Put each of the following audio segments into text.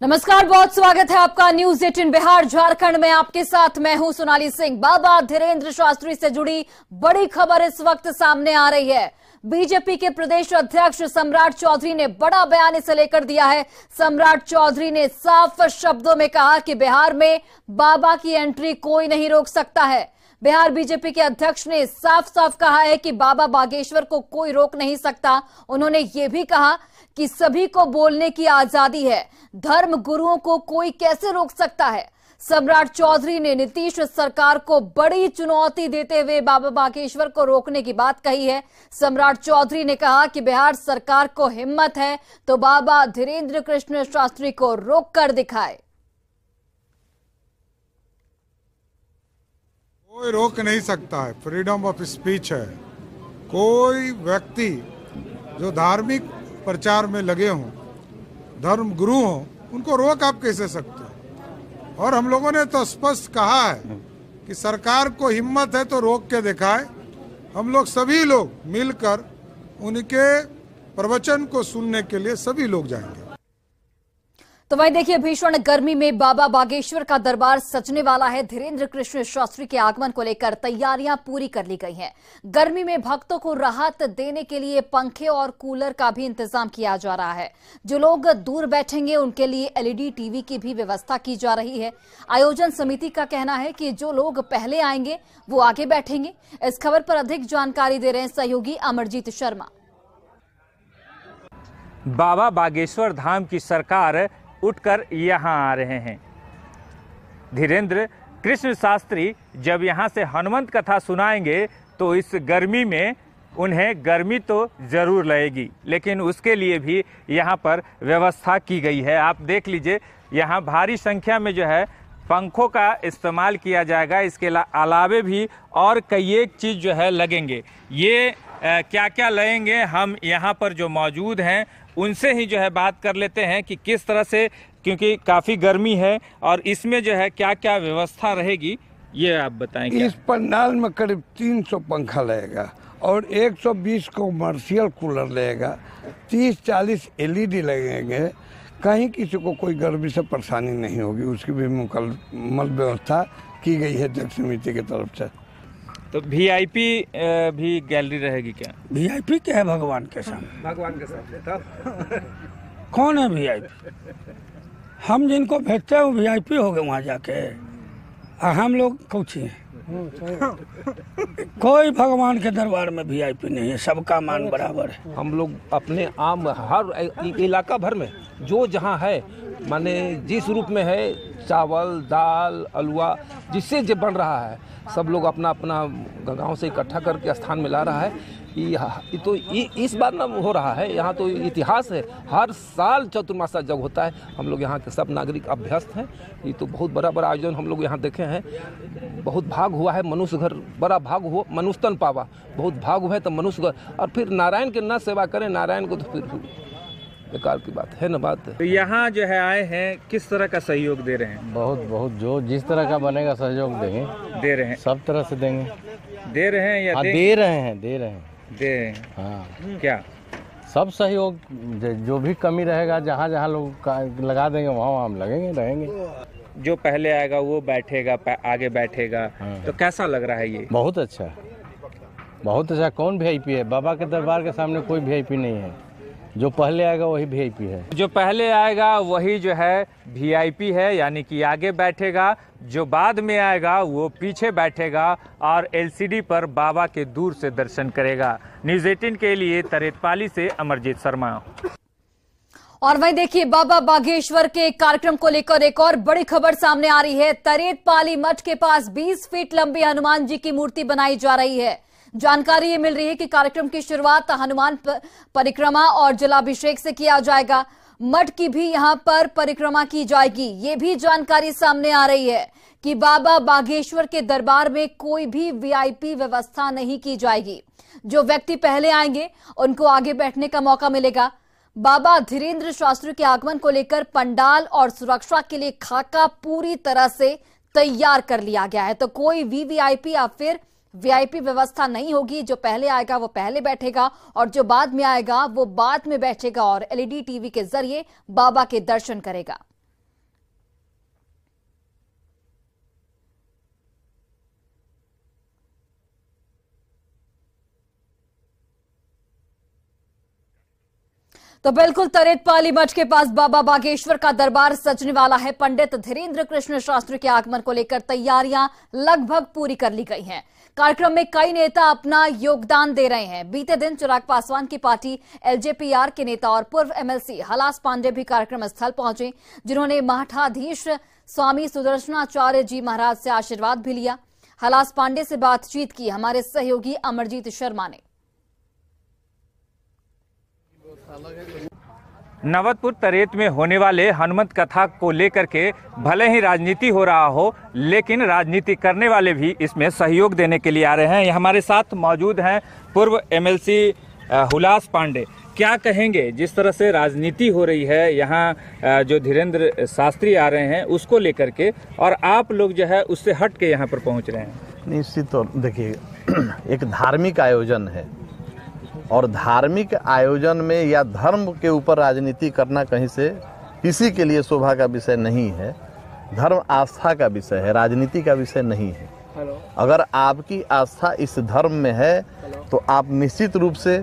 नमस्कार, बहुत स्वागत है आपका न्यूज 18 बिहार झारखंड में। आपके साथ मैं हूं सोनाली सिंह। बाबा धीरेन्द्र शास्त्री से जुड़ी बड़ी खबर इस वक्त सामने आ रही है। बीजेपी के प्रदेश अध्यक्ष सम्राट चौधरी ने बड़ा बयान इसे लेकर दिया है। सम्राट चौधरी ने साफ शब्दों में कहा कि बिहार में बाबा की एंट्री कोई नहीं रोक सकता है। बिहार बीजेपी के अध्यक्ष ने साफ साफ कहा है कि बाबा बागेश्वर को कोई रोक नहीं सकता। उन्होंने ये भी कहा कि सभी को बोलने की आजादी है, धर्म गुरुओं को कोई कैसे रोक सकता है। सम्राट चौधरी ने नीतीश सरकार को बड़ी चुनौती देते हुए बाबा बागेश्वर को रोकने की बात कही है। सम्राट चौधरी ने कहा कि बिहार सरकार को हिम्मत है तो बाबा धीरेन्द्र कृष्ण शास्त्री को रोक कर दिखाए। कोई रोक नहीं सकता है, फ्रीडम ऑफ स्पीच है। कोई व्यक्ति जो धार्मिक प्रचार में लगे हों, धर्म गुरु हों, उनको रोक आप कैसे सकते हो। और हम लोगों ने तो स्पष्ट कहा है कि सरकार को हिम्मत है तो रोक के दिखाए। हम लोग सभी लोग मिलकर उनके प्रवचन को सुनने के लिए सभी लोग जाएंगे। तो वहीं देखिए, भीषण गर्मी में बाबा बागेश्वर का दरबार सजने वाला है। धीरेन्द्र कृष्ण शास्त्री के आगमन को लेकर तैयारियां पूरी कर ली गई हैं। गर्मी में भक्तों को राहत देने के लिए पंखे और कूलर का भी इंतजाम किया जा रहा है। जो लोग दूर बैठेंगे उनके लिए एलईडी टीवी की भी व्यवस्था की जा रही है। आयोजन समिति का कहना है कि जो लोग पहले आएंगे वो आगे बैठेंगे। इस खबर पर अधिक जानकारी दे रहे हैं सहयोगी अमरजीत शर्मा। बाबा बागेश्वर धाम की सरकार उठकर यहाँ आ रहे हैं। धीरेन्द्र कृष्ण शास्त्री जब यहाँ से हनुमंत कथा सुनाएंगे तो इस गर्मी में उन्हें गर्मी तो ज़रूर लगेगी, लेकिन उसके लिए भी यहाँ पर व्यवस्था की गई है। आप देख लीजिए, यहाँ भारी संख्या में जो है पंखों का इस्तेमाल किया जाएगा। इसके अलावे भी और कई एक चीज़ जो है लगेंगे। ये क्या क्या लगेंगे, हम यहाँ पर जो मौजूद हैं उनसे ही जो है बात कर लेते हैं कि किस तरह से, क्योंकि काफ़ी गर्मी है और इसमें जो है क्या क्या व्यवस्था रहेगी, ये आप बताएंगे। इस पंडाल में करीब 300 पंखा लगेगा और 120 कमर्शियल कूलर लगेगा, 30-40 एलईडी लगेंगे। कहीं किसी को कोई गर्मी से परेशानी नहीं होगी, उसकी भी मुकम्मल व्यवस्था की गई है जग समिति की तरफ से। तो वीआईपी भी गैलरी रहेगी क्या? वीआईपी क्या है? भगवान के सामने, भगवान के सामने कौन है वीआईपी? हम जिनको भेजते हैं वो वीआईपी हो गए वहाँ जाके। हम लोग कौची हैं? कोई भगवान के दरबार में वीआईपी नहीं है, सबका मान बराबर है। हम लोग अपने आम हर इलाका भर में जो जहाँ है, माने जिस रूप में है, चावल दाल अलुआ जिससे जो बन रहा है, सब लोग अपना अपना गांव से इकट्ठा करके स्थान में ला रहा है। ये तो इस बार ना हो रहा है, यहाँ तो इतिहास है। हर साल चतुर्मासा जग होता है। हम लोग यहाँ के सब नागरिक अभ्यस्त हैं। ये तो बहुत बड़ा बड़ा आयोजन हम लोग यहाँ देखे हैं। बहुत भाग हुआ है, मनुष्य घर बड़ा भाग हो, मनुष्य तन पावा। बहुत भाग हुआ है तो मनुष्य घर, और फिर नारायण के न सेवा करें नारायण को, तो फिर बेकार की बात है ना बात। तो यहाँ जो है आए हैं, किस तरह का सहयोग दे रहे हैं? बहुत जो जिस तरह का बनेगा सहयोग देंगे, दे रहे हैं, सब तरह से देंगे। दे रहे हैं या दे रहे हैं। हाँ, क्या सब सहयोग, जो भी कमी रहेगा, जहाँ जहाँ लोग लगा देंगे वहाँ हम लगेंगे, रहेंगे। जो पहले आएगा वो बैठेगा, आगे बैठेगा। हाँ। तो कैसा लग रहा है ये? बहुत अच्छा, बहुत अच्छा। कौन वीआईपी है? बाबा के दरबार के सामने कोई वीआईपी नहीं है। जो पहले आएगा वही वीआईपी है। जो पहले आएगा वही जो है वीआईपी है, यानी कि आगे बैठेगा। जो बाद में आएगा वो पीछे बैठेगा और एलसीडी पर बाबा के दूर से दर्शन करेगा। न्यूज़ 18 के लिए तरेतपाली से अमरजीत शर्मा। और वहीं देखिए, बाबा बागेश्वर के कार्यक्रम को लेकर एक और बड़ी खबर सामने आ रही है। तरेतपाली मठ के पास 20 फीट लंबी हनुमान जी की मूर्ति बनाई जा रही है। जानकारी ये मिल रही है कि कार्यक्रम की शुरुआत हनुमान परिक्रमा और जलाभिषेक से किया जाएगा। मठ की भी यहां पर परिक्रमा की जाएगी। ये भी जानकारी सामने आ रही है कि बाबा बागेश्वर के दरबार में कोई भी वीआईपी व्यवस्था नहीं की जाएगी। जो व्यक्ति पहले आएंगे उनको आगे बैठने का मौका मिलेगा। बाबा धीरेन्द्र शास्त्री के आगमन को लेकर पंडाल और सुरक्षा के लिए खाका पूरी तरह से तैयार कर लिया गया है। तो कोई वीवीआईपी या फिर वीआईपी व्यवस्था नहीं होगी। जो पहले आएगा वो पहले बैठेगा और जो बाद में आएगा वो बाद में बैठेगा और एलईडी टीवी के जरिए बाबा के दर्शन करेगा। तो बिल्कुल तरेत पाली मठ के पास बाबा बागेश्वर का दरबार सजने वाला है। पंडित धीरेन्द्र कृष्ण शास्त्री के आगमन को लेकर तैयारियां लगभग पूरी कर ली गई हैं। कार्यक्रम में कई नेता अपना योगदान दे रहे हैं। बीते दिन चिराग पासवान की पार्टी एलजेपीआर के नेता और पूर्व एमएलसी हलास पांडे भी कार्यक्रम स्थल पहुंचे, जिन्होंने मठाधीश स्वामी सुदर्शनाचार्य जी महाराज से आशीर्वाद भी लिया। हलास पांडे से बातचीत की हमारे सहयोगी अमरजीत शर्मा ने। नवतपुर तरेत में होने वाले हनुमत कथा को लेकर के भले ही राजनीति हो रहा हो, लेकिन राजनीति करने वाले भी इसमें सहयोग देने के लिए आ रहे हैं। हमारे साथ मौजूद हैं पूर्व एमएलसी हुलास पांडे। क्या कहेंगे जिस तरह से राजनीति हो रही है यहाँ, जो धीरेन्द्र शास्त्री आ रहे हैं उसको लेकर के, और आप लोग जो है उससे हट के यहाँ पर पहुँच रहे हैं? निश्चित तौर देखिए, एक धार्मिक आयोजन है और धार्मिक आयोजन में या धर्म के ऊपर राजनीति करना कहीं से किसी के लिए शोभा का विषय नहीं है। धर्म आस्था का विषय है, राजनीति का विषय नहीं है। अगर आपकी आस्था इस धर्म में है तो आप निश्चित रूप से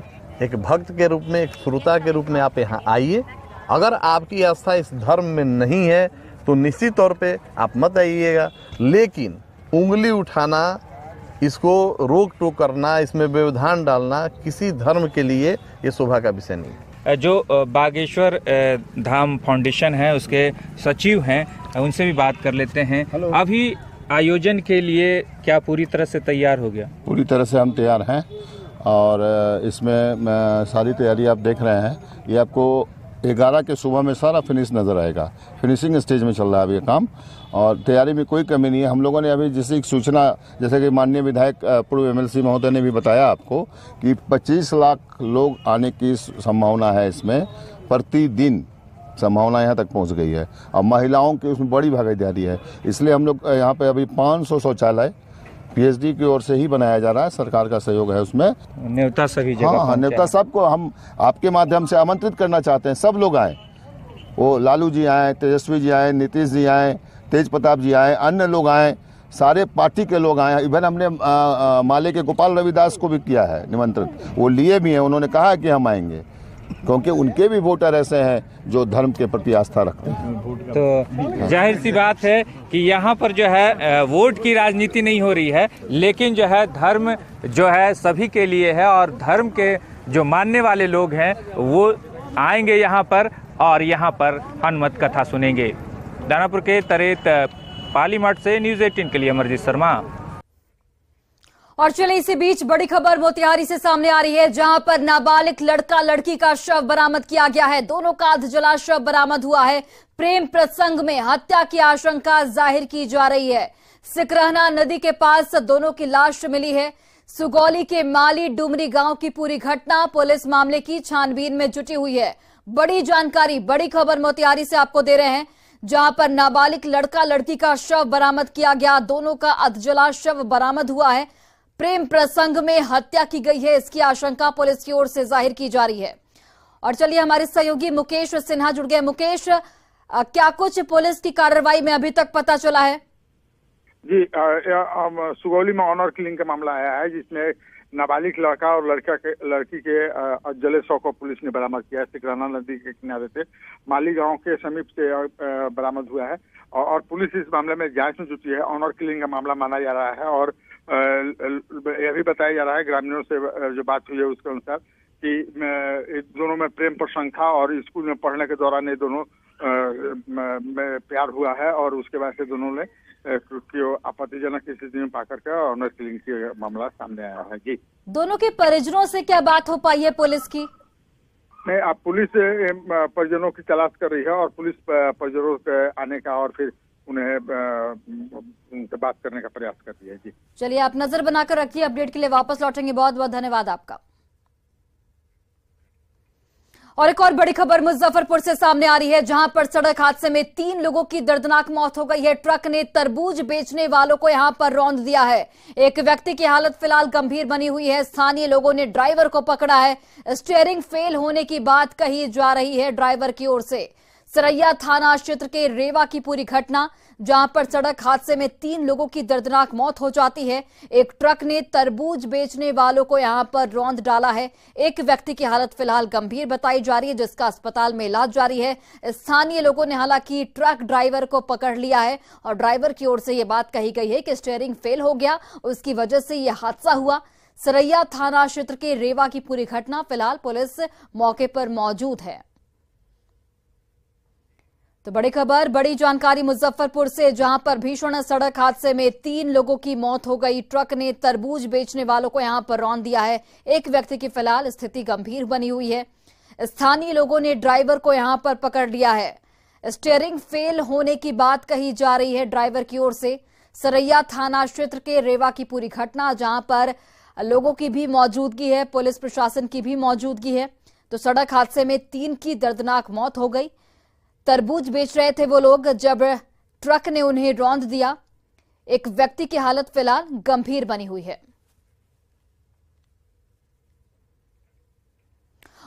एक भक्त के रूप में, एक श्रोता के रूप में आप यहाँ आइए। अगर आपकी आस्था इस धर्म में नहीं है तो निश्चित तौर पे आप मत आइएगा। लेकिन उंगली उठाना, इसको रोक टोक करना, इसमें व्यवधान डालना किसी धर्म के लिए ये शोभा का विषय नहीं है। जो बागेश्वर धाम फाउंडेशन है उसके सचिव हैं, उनसे भी बात कर लेते हैं। अभी आयोजन के लिए क्या पूरी तरह से तैयार हो गया? पूरी तरह से हम तैयार हैं और इसमें सारी तैयारी आप देख रहे हैं। ये आपको 11 के सुबह में सारा फिनिश नज़र आएगा। फिनिशिंग स्टेज में चल रहा है अभी ये काम और तैयारी में कोई कमी नहीं है। हम लोगों ने अभी जैसे एक सूचना, जैसे कि माननीय विधायक पूर्व एमएलसी महोदय ने भी बताया आपको कि 25 लाख लोग आने की संभावना है। इसमें प्रतिदिन संभावना यहाँ तक पहुँच गई है और महिलाओं की उसमें बड़ी भागीदारी है। इसलिए हम लोग यहाँ पे अभी 500 शौचालय पीएचडी की ओर से ही बनाया जा रहा है। सरकार का सहयोग है उसमें। न्योता सभी जगह हाँ, न्योता सबको हम आपके माध्यम से आमंत्रित करना चाहते हैं। सब लोग आए, वो लालू जी आए, तेजस्वी जी आए, नीतीश जी आए, तेज प्रताप जी आए, अन्य लोग आए, सारे पार्टी के लोग आए। इवन हमने माले के गोपाल रविदास को भी किया है निमंत्रित, वो लिए भी हैं। उन्होंने कहा कि हम आएंगे क्योंकि उनके भी वोटर ऐसे हैं जो धर्म के प्रति आस्था रखते हैं। तो जाहिर सी बात है कि यहाँ पर जो है वोट की राजनीति नहीं हो रही है, लेकिन जो है धर्म जो है सभी के लिए है और धर्म के जो मानने वाले लोग हैं वो आएंगे यहाँ पर और यहाँ पर हनुमत कथा सुनेंगे। दानापुर के तरेत पाली मठ से न्यूज़ 18 के लिए अमरजीत शर्मा। और चलिए इसी बीच बड़ी खबर मोतिहारी से सामने आ रही है, जहां पर नाबालिग लड़का लड़की का शव बरामद किया गया है। दोनों का अधजला शव बरामद हुआ है। प्रेम प्रसंग में हत्या की आशंका जाहिर की जा रही है। सिकरहना नदी के पास दोनों की लाश मिली है। सुगौली के माली डुमरी गांव की पूरी घटना, पुलिस मामले की छानबीन में जुटी हुई है। बड़ी जानकारी, बड़ी खबर मोतिहारी से आपको दे रहे हैं, जहां पर नाबालिग लड़का लड़की का शव बरामद किया गया। दोनों का अधजला शव बरामद हुआ है। प्रेम प्रसंग में हत्या की गई है, इसकी आशंका पुलिस की ओर से जाहिर की जा रही है। और चलिए हमारे सहयोगी मुकेश सिन्हा जुड़ गए। मुकेश, क्या कुछ पुलिस की कार्रवाई में अभी तक पता चला है? जी, सुगौली में ऑनर किलिंग का मामला आया है, जिसमें नाबालिग लड़का और लड़की के जले शव को पुलिस ने बरामद किया है। सिकरहना नदी के किनारे से माली गांव के समीप से बरामद हुआ है और पुलिस इस मामले में जांच में जुटी है। ऑनर किलिंग का मामला माना जा रहा है और यह भी बताया जा रहा है, ग्रामीणों से जो बात हुई है उसके अनुसार, कि दोनों में प्रेम प्रसंग था और स्कूल में पढ़ने के दौरान ये दोनों में प्यार हुआ है और उसके बाद से दोनों ने आपत्तिजनक स्थिति में पाकर के ऑनर किलिंग का मामला सामने आया है। जी, दोनों के परिजनों से क्या बात हो पाई है पुलिस की? नहीं, अब पुलिस परिजनों की तलाश कर रही है और पुलिस परिजनों के आने का और फिर उन्हें उनसे बात करने का प्रयास कर रही है। जी, चलिए आप नजर बनाकर रखिए, अपडेट के लिए वापस लौटेंगे। बहुत बहुत धन्यवाद आपका। और एक और बड़ी खबर मुजफ्फरपुर से सामने आ रही है, जहां पर सड़क हादसे में 3 लोगों की दर्दनाक मौत हो गई है। ट्रक ने तरबूज बेचने वालों को यहां पर रौंद दिया है। एक व्यक्ति की हालत फिलहाल गंभीर बनी हुई है। स्थानीय लोगों ने ड्राइवर को पकड़ा है। स्टीयरिंग फेल होने की बात कही जा रही है ड्राइवर की ओर से। सरैया थाना क्षेत्र के रेवा की पूरी घटना, जहां पर सड़क हादसे में 3 लोगों की दर्दनाक मौत हो जाती है। एक ट्रक ने तरबूज बेचने वालों को यहां पर रौंद डाला है। एक व्यक्ति की हालत फिलहाल गंभीर बताई जा रही है, जिसका अस्पताल में इलाज जारी है। स्थानीय लोगों ने हालांकि ट्रक ड्राइवर को पकड़ लिया है और ड्राइवर की ओर से यह बात कही गई है कि स्टीयरिंग फेल हो गया, उसकी वजह से यह हादसा हुआ। सरैया थाना क्षेत्र के रेवा की पूरी घटना, फिलहाल पुलिस मौके पर मौजूद है। तो बड़ी खबर, बड़ी जानकारी मुजफ्फरपुर से, जहां पर भीषण सड़क हादसे में 3 लोगों की मौत हो गई। ट्रक ने तरबूज बेचने वालों को यहां पर रौंद दिया है। एक व्यक्ति की फिलहाल स्थिति गंभीर बनी हुई है। स्थानीय लोगों ने ड्राइवर को यहां पर पकड़ लिया है। स्टीयरिंग फेल होने की बात कही जा रही है ड्राइवर की ओर से। सरैया थाना क्षेत्र के रेवा की पूरी घटना, जहां पर लोगों की भी मौजूदगी है, पुलिस प्रशासन की भी मौजूदगी है। तो सड़क हादसे में 3 की दर्दनाक मौत हो गई। तरबूज बेच रहे थे वो लोग, जब ट्रक ने उन्हें रौंद दिया। एक व्यक्ति की हालत फिलहाल गंभीर बनी हुई है।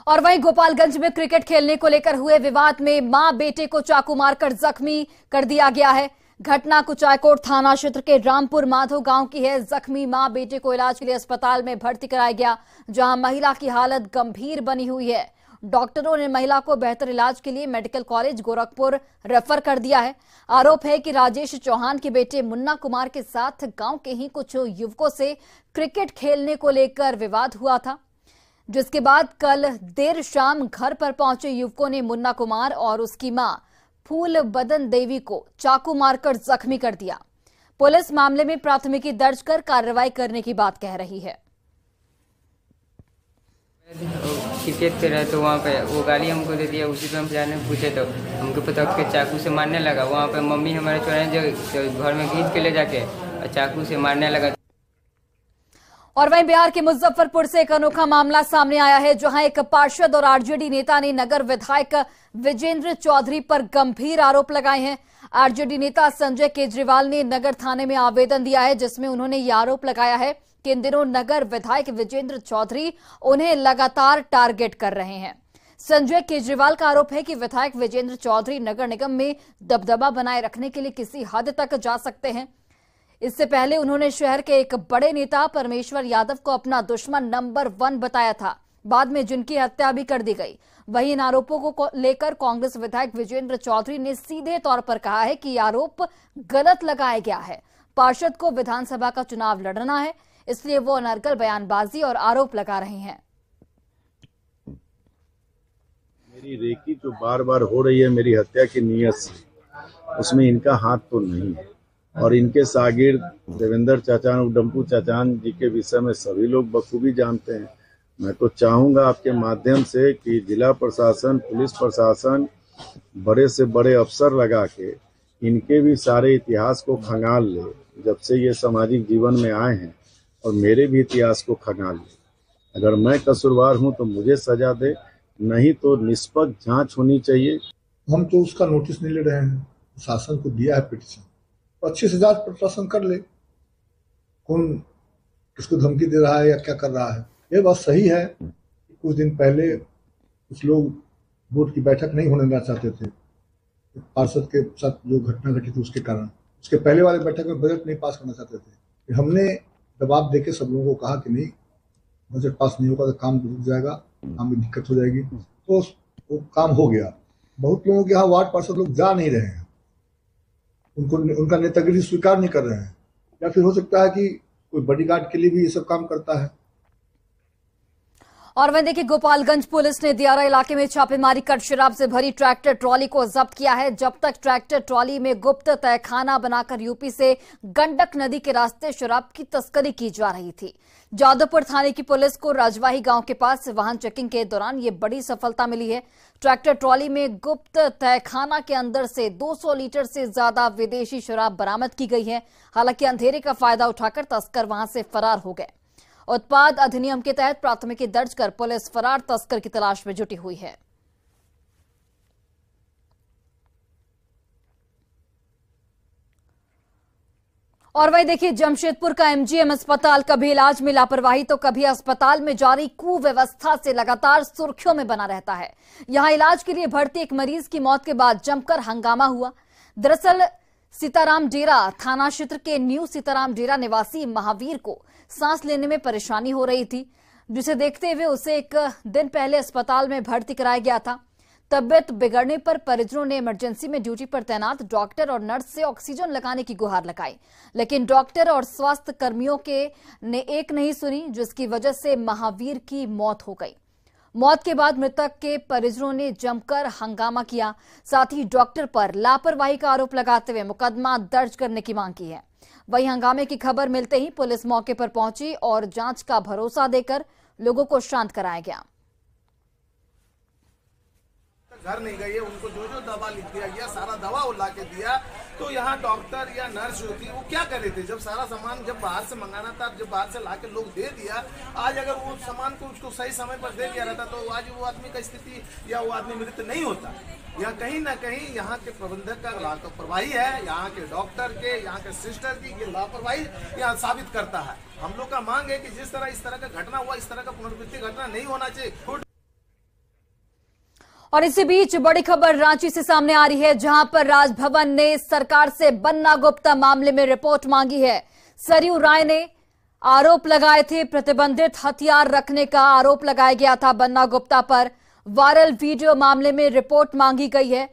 और वहीं गोपालगंज में क्रिकेट खेलने को लेकर हुए विवाद में मां बेटे को चाकू मारकर जख्मी कर दिया गया है। घटना कुचायकोट थाना क्षेत्र के रामपुर माधो गांव की है। जख्मी मां बेटे को इलाज के लिए अस्पताल में भर्ती कराया गया, जहां महिला की हालत गंभीर बनी हुई है। डॉक्टरों ने महिला को बेहतर इलाज के लिए मेडिकल कॉलेज गोरखपुर रेफर कर दिया है। आरोप है कि राजेश चौहान के बेटे मुन्ना कुमार के साथ गांव के ही कुछ युवकों से क्रिकेट खेलने को लेकर विवाद हुआ था, जिसके बाद कल देर शाम घर पर पहुंचे युवकों ने मुन्ना कुमार और उसकी मां फूल बदन देवी को चाकू मारकर जख्मी कर दिया। पुलिस मामले में प्राथमिकी दर्ज कर कार्रवाई करने की बात कह रही है। क्रिकेट खेल रहे तो वहाँ पे वो गाली हमको दे दिया। उसी पे हम जाने पूछे तो हमको पता के चाकू से मारने लगा। वहाँ पे मम्मी हमारे चोरे जो घर में खींच के ले जाके चाकू से मारने लगा। और वहीं बिहार के मुजफ्फरपुर से एक अनोखा मामला सामने आया है, जहां एक पार्षद और आरजेडी नेता ने नगर विधायक विजेंद्र चौधरी पर गंभीर आरोप लगाए हैं। आरजेडी नेता संजय केजरीवाल ने नगर थाने में आवेदन दिया है, जिसमें उन्होंने ये आरोप लगाया है कि इन दिनों नगर विधायक विजेंद्र चौधरी उन्हें लगातार टारगेट कर रहे हैं। संजय केजरीवाल का आरोप है कि विधायक विजेंद्र चौधरी नगर निगम में दबदबा बनाए रखने के लिए किसी हद तक जा सकते हैं। इससे पहले उन्होंने शहर के एक बड़े नेता परमेश्वर यादव को अपना दुश्मन नंबर 1 बताया था, बाद में जिनकी हत्या भी कर दी गई। वहीं इन आरोपों को लेकर कांग्रेस विधायक विजेंद्र चौधरी ने सीधे तौर पर कहा है कि आरोप गलत लगाया गया है। पार्षद को विधानसभा का चुनाव लड़ना है, इसलिए वो अनर्गल बयानबाजी और आरोप लगा रहे हैं। मेरी रेकी जो बार बार हो रही है मेरी हत्या की नीयत से, उसमें इनका हाथ तो नहीं है। और इनके शागिर्द देवेंद्र चाचान, डम्पू चाचान जी के विषय में सभी लोग बखूबी जानते हैं। मैं तो चाहूंगा आपके माध्यम से कि जिला प्रशासन, पुलिस प्रशासन, बड़े से बड़े अफसर लगा के इनके भी सारे इतिहास को खंगाल ले। जब से ये सामाजिक जीवन में आए हैं, और मेरे भी इतिहास को खंगाल ले। अगर मैं कसूरवार हूं तो मुझे सजा दे, नहीं तो निष्पक्ष जांच होनी चाहिए। हम तो उसका नोटिस नहीं ले रहे हैं। शासन को दिया है पिटीशन, तो अच्छे से जांच प्रशासन कर ले, कौन किसको धमकी दे रहा है या क्या कर रहा है। ये बात सही है। कुछ दिन पहले कुछ लोग बोर्ड की बैठक नहीं होने देना चाहते थे पार्षद के साथ, जो घटना घटी थी उसके कारण। उसके पहले वाले बैठक में बजट नहीं पास करना चाहते थे। हमने दबाव देके सब लोगों को कहा कि नहीं, बजट पास नहीं होगा तो काम रुक जाएगा, काम में दिक्कत हो जाएगी। तो वो काम हो गया। बहुत लोगों के यहाँ वार्ड पार्षद लोग जा नहीं रहे हैं, उनका नेतागिरी स्वीकार नहीं कर रहे हैं, या फिर हो सकता है कि कोई बॉडीगार्ड के लिए भी ये सब काम करता है। और वहीं देखिए, गोपालगंज पुलिस ने दियारा इलाके में छापेमारी कर शराब से भरी ट्रैक्टर ट्रॉली को जब्त किया है। जब तक ट्रैक्टर ट्रॉली में गुप्त तहखाना बनाकर यूपी से गंडक नदी के रास्ते शराब की तस्करी की जा रही थी। जादवपुर थाने की पुलिस को राजवाही गांव के पास वाहन चेकिंग के दौरान ये बड़ी सफलता मिली है। ट्रैक्टर ट्रॉली में गुप्त तहखाना के अंदर से 200 लीटर से ज्यादा विदेशी शराब बरामद की गई है। हालांकि अंधेरे का फायदा उठाकर तस्कर वहां से फरार हो गए। उत्पाद अधिनियम के तहत प्राथमिकी दर्ज कर पुलिस फरार तस्कर की तलाश में जुटी हुई है। और वही देखिए, जमशेदपुर का एमजीएम अस्पताल कभी इलाज में लापरवाही तो कभी अस्पताल में जारी कुव्यवस्था से लगातार सुर्खियों में बना रहता है। यहां इलाज के लिए भर्ती एक मरीज की मौत के बाद जमकर हंगामा हुआ। दरअसल सीताराम डेरा थाना क्षेत्र के न्यू सीताराम डेरा निवासी महावीर को सांस लेने में परेशानी हो रही थी, जिसे देखते हुए उसे एक दिन पहले अस्पताल में भर्ती कराया गया था। तबियत बिगड़ने पर परिजनों ने इमरजेंसी में ड्यूटी पर तैनात डॉक्टर और नर्स से ऑक्सीजन लगाने की गुहार लगाई, लेकिन डॉक्टर और स्वास्थ्य कर्मियों ने एक नहीं सुनी, जिसकी वजह से महावीर की मौत हो गई। मौत के बाद मृतक के परिजनों ने जमकर हंगामा किया, साथ ही डॉक्टर पर लापरवाही का आरोप लगाते हुए मुकदमा दर्ज करने की मांग की है। वहीं हंगामे की खबर मिलते ही पुलिस मौके पर पहुंची और जांच का भरोसा देकर लोगों को शांत कराया गया। घर नहीं गए, उनको जो जो दवा लिख दिया गया सारा दवा वो ला के दिया, तो यहाँ डॉक्टर या नर्स जो थी वो क्या कर रहे थे? जब सारा सामान जब बाहर से मंगाना था, जब बाहर से ला के लोग दे दिया, आज अगर वो सामान को उसको सही समय पर दे दिया रहता तो आज वो आदमी का स्थिति या वो आदमी मृत नहीं होता। या कहीं ना कहीं यहाँ के प्रबंधक का लापरवाही है, यहाँ के डॉक्टर के, यहाँ के सिस्टर की ये लापरवाही यहाँ साबित करता है। हम लोग का मांग है कि जिस तरह इस तरह का घटना हुआ, इस तरह का पुनरावृत्ति घटना नहीं होना चाहिए। और इसी बीच बड़ी खबर रांची से सामने आ रही है, जहां पर राजभवन ने सरकार से बन्ना गुप्ता मामले में रिपोर्ट मांगी है। सरयू राय ने आरोप लगाए थे, प्रतिबंधित हथियार रखने का आरोप लगाया गया था बन्ना गुप्ता पर। वायरल वीडियो मामले में रिपोर्ट मांगी गई है।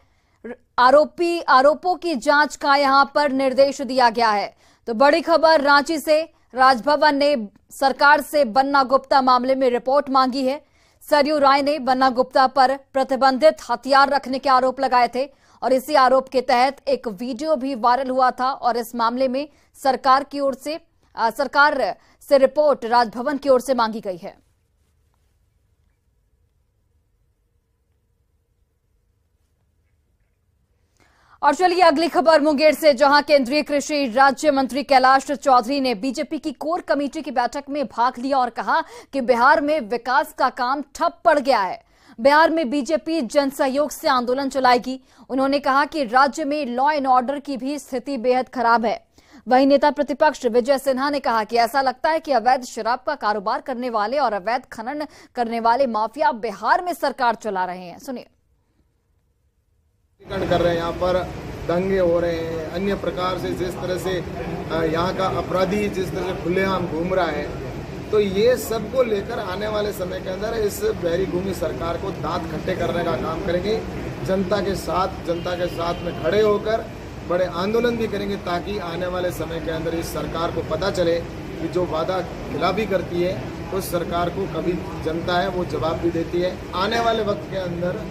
आरोपों की जांच का यहां पर निर्देश दिया गया है। तो बड़ी खबर रांची से, राजभवन ने सरकार से बन्ना गुप्ता मामले में रिपोर्ट मांगी है। सरयू राय ने बन्ना गुप्ता पर प्रतिबंधित हथियार रखने के आरोप लगाए थे और इसी आरोप के तहत एक वीडियो भी वायरल हुआ था और इस मामले में सरकार से रिपोर्ट राजभवन की ओर से मांगी गई है। और चलिए अगली खबर मुंगेर से, जहां केंद्रीय कृषि राज्य मंत्री कैलाश चौधरी ने बीजेपी की कोर कमेटी की बैठक में भाग लिया और कहा कि बिहार में विकास का काम ठप पड़ गया है। बिहार में बीजेपी जन सहयोग से आंदोलन चलाएगी। उन्होंने कहा कि राज्य में लॉ एंड ऑर्डर की भी स्थिति बेहद खराब है। वहीं नेता प्रतिपक्ष विजय सिन्हा ने कहा कि ऐसा लगता है कि अवैध शराब का कारोबार करने वाले और अवैध खनन करने वाले माफिया बिहार में सरकार चला रहे हैं। सुनिए। कर रहे हैं, यहाँ पर दंगे हो रहे हैं, अन्य प्रकार से जिस तरह से यहाँ का अपराधी जिस तरह से खुलेआम घूम रहा है, तो ये सबको लेकर आने वाले समय के अंदर इस बहरी भूमि सरकार को दांत खट्टे करने का काम करेंगे। जनता के साथ में खड़े होकर बड़े आंदोलन भी करेंगे, ताकि आने वाले समय के अंदर इस सरकार को पता चले कि जो वादा खिलाफी करती है उस सरकार को कभी जनता है वो जवाब भी देती है। आने वाले वक्त के अंदर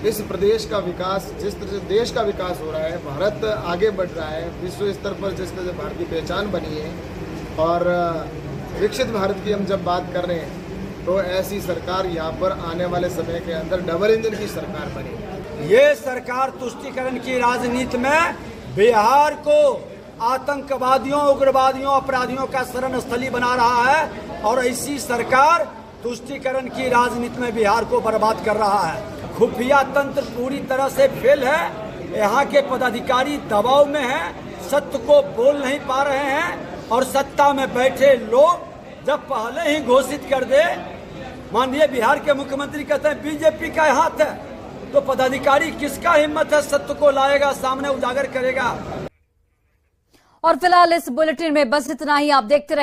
इस प्रदेश का विकास, जिस तरह से देश का विकास हो रहा है, भारत आगे बढ़ रहा है, विश्व स्तर पर जिस तरह से भारत की पहचान बनी है और विकसित भारत की हम जब बात कर रहे हैं, तो ऐसी सरकार यहाँ पर आने वाले समय के अंदर डबल इंजन की सरकार बनी। ये सरकार तुष्टीकरण की राजनीति में बिहार को आतंकवादियों, उग्रवादियों, अपराधियों का शरण स्थली बना रहा है और ऐसी सरकार तुष्टीकरण की राजनीति में बिहार को बर्बाद कर रहा है। खुफिया तंत्र पूरी तरह से फेल है। यहाँ के पदाधिकारी दबाव में हैं, सत्य को बोल नहीं पा रहे हैं और सत्ता में बैठे लोग जब पहले ही घोषित कर दे, माननीय बिहार के मुख्यमंत्री कहते हैं बीजेपी का हाथ है, तो पदाधिकारी किसका हिम्मत है सत्य को लाएगा, सामने उजागर करेगा। और फिलहाल इस बुलेटिन में बस इतना ही। आप देखते रहिए।